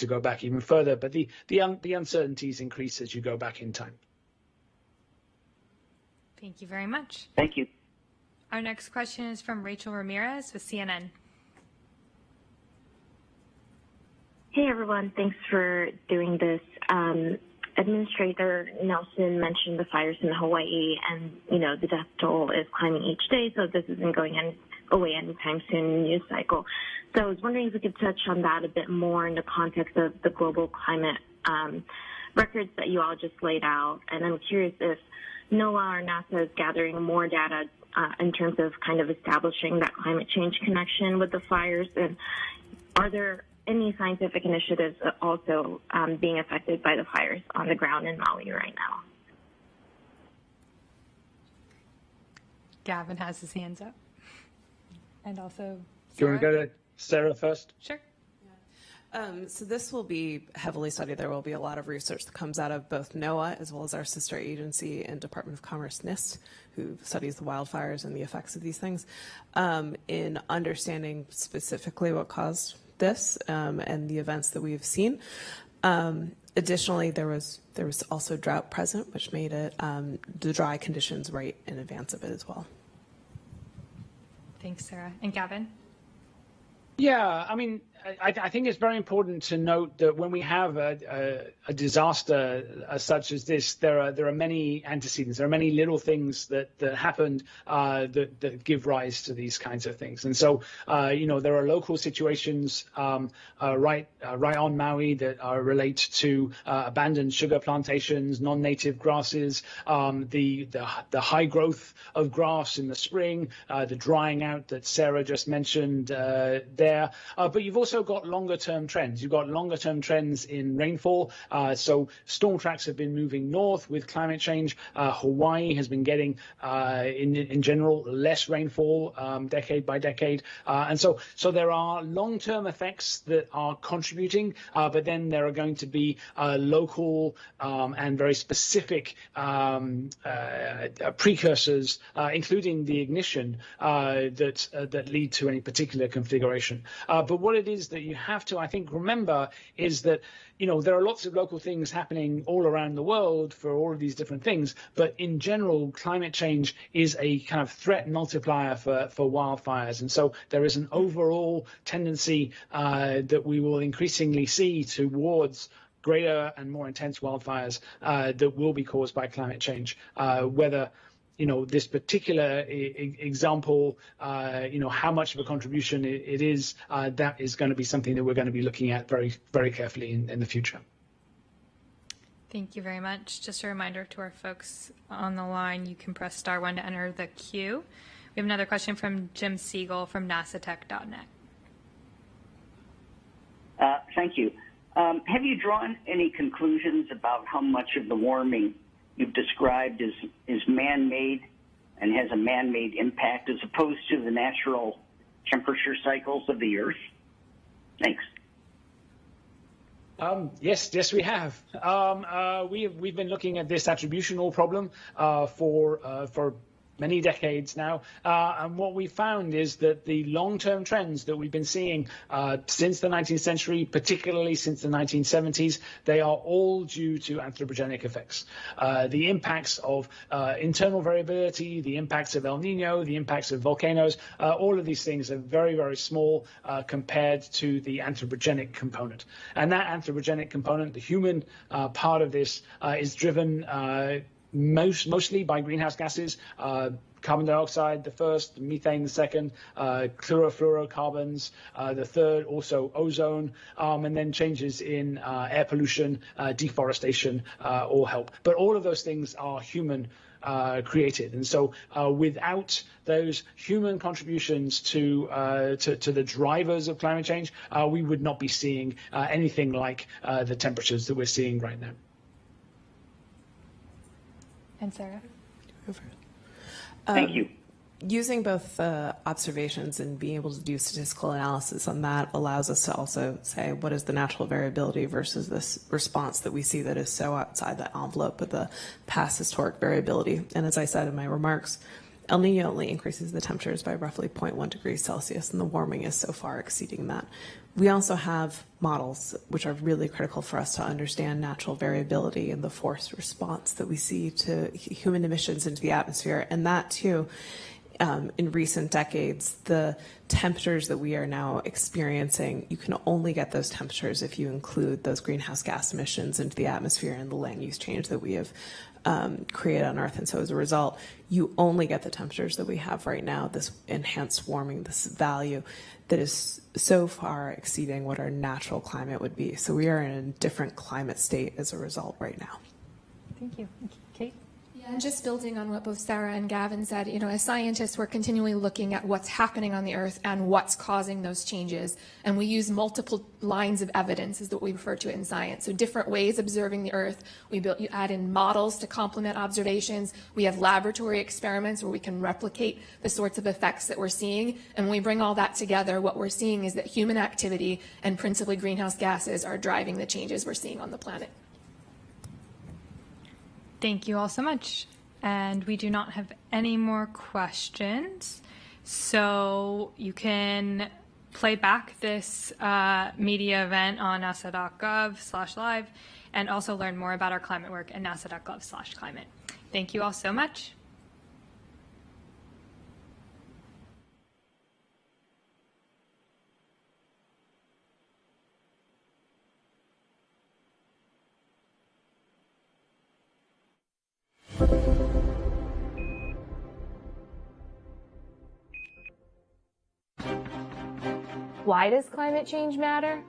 to go back even further. But the uncertainties increase as you go back in time. Thank you very much. Thank you. Our next question is from Rachel Ramirez with CNN. Hey, everyone. Thanks for doing this. Administrator Nelson mentioned the fires in Hawaii, and, the death toll is climbing each day, so this isn't going away anytime soon in the news cycle. So I was wondering if we could touch on that a bit more in the context of the global climate records that you all just laid out. And I'm curious if NOAA or NASA is gathering more data in terms of kind of establishing that climate change connection with the fires, and are there any scientific initiatives also being affected by the fires on the ground in Maui right now? Gavin has his hands up. And also, Sarah. Do you want to go to Sarah first? Sure. So this will be heavily studied. There will be a lot of research that comes out of both NOAA as well as our sister agency and Department of Commerce, NIST, who studies the wildfires and the effects of these things, in understanding specifically what caused this and the events that we've seen. Additionally, there was also drought present, which made it the dry conditions right in advance of it as well. Thanks, Sarah. And Gavin? Yeah, I mean, I think it's very important to note that when we have a disaster such as this, there are many antecedents. There are many little things that happened that give rise to these kinds of things. And so, there are local situations right on Maui that relate to abandoned sugar plantations, non-native grasses, the high growth of grass in the spring, the drying out that Sarah just mentioned there. But you've also got longer-term trends. You've got longer-term trends in rainfall. So storm tracks have been moving north with climate change. Hawaii has been getting, in general, less rainfall decade by decade. And so there are long-term effects that are contributing, but then there are going to be local and very specific precursors, including the ignition, that lead to any particular configuration. But what it is that you have to, I think, remember is that, there are lots of local things happening all around the world for all of these different things. But in general, climate change is a kind of threat multiplier for wildfires. And so there is an overall tendency that we will increasingly see towards greater and more intense wildfires that will be caused by climate change, whether this particular example, how much of a contribution it is, that is going to be something that we're going to be looking at very, very carefully in the future. Thank you very much. Just a reminder to our folks on the line, you can press *1 to enter the queue. We have another question from Jim Siegel from NASATech.net. Thank you. Have you drawn any conclusions about how much of the warming you've described is man-made and has a man-made impact as opposed to the natural temperature cycles of the Earth? Thanks. Yes, we have. We've been looking at this attributional problem for many decades now, and what we found is that the long-term trends that we've been seeing since the 19th century, particularly since the 1970s, they are all due to anthropogenic effects. The impacts of internal variability, the impacts of El Nino, the impacts of volcanoes, all of these things are very, very small compared to the anthropogenic component. And that anthropogenic component, the human part of this, is driven mostly by greenhouse gases, carbon dioxide the first, methane the second, chlorofluorocarbons the third, also ozone, and then changes in air pollution, deforestation all help. But all of those things are human created, and so without those human contributions to the drivers of climate change, we would not be seeing anything like the temperatures that we're seeing right now. And Sarah? Thank you. Using both observations and being able to do statistical analysis on that allows us to also say what is the natural variability versus this response that we see that is so outside the envelope of the past historic variability. And as I said in my remarks, El Nino only increases the temperatures by roughly 0.1 degrees Celsius, and the warming is so far exceeding that. We also have models which are really critical for us to understand natural variability and the forced response that we see to human emissions into the atmosphere. And that too, in recent decades, the temperatures that we are now experiencing, you can only get those temperatures if you include those greenhouse gas emissions into the atmosphere and the land use change that we have created on Earth. And so as a result, you only get the temperatures that we have right now, this enhanced warming, this value that is so far exceeding what our natural climate would be. So we are in a different climate state as a result right now. Thank you. Kate? Yeah, and just building on what both Sarah and Gavin said, as scientists, we're continually looking at what's happening on the Earth and what's causing those changes. And we use multiple lines of evidence, is what we refer to it in science. So different ways of observing the Earth. You add in models to complement observations. We have laboratory experiments where we can replicate the sorts of effects that we're seeing. And when we bring all that together, what we're seeing is that human activity and principally greenhouse gases are driving the changes we're seeing on the planet. Thank you all so much. And we do not have any more questions. So you can play back this media event on nasa.gov/live and also learn more about our climate work at nasa.gov/climate. Thank you all so much. Why does climate change matter?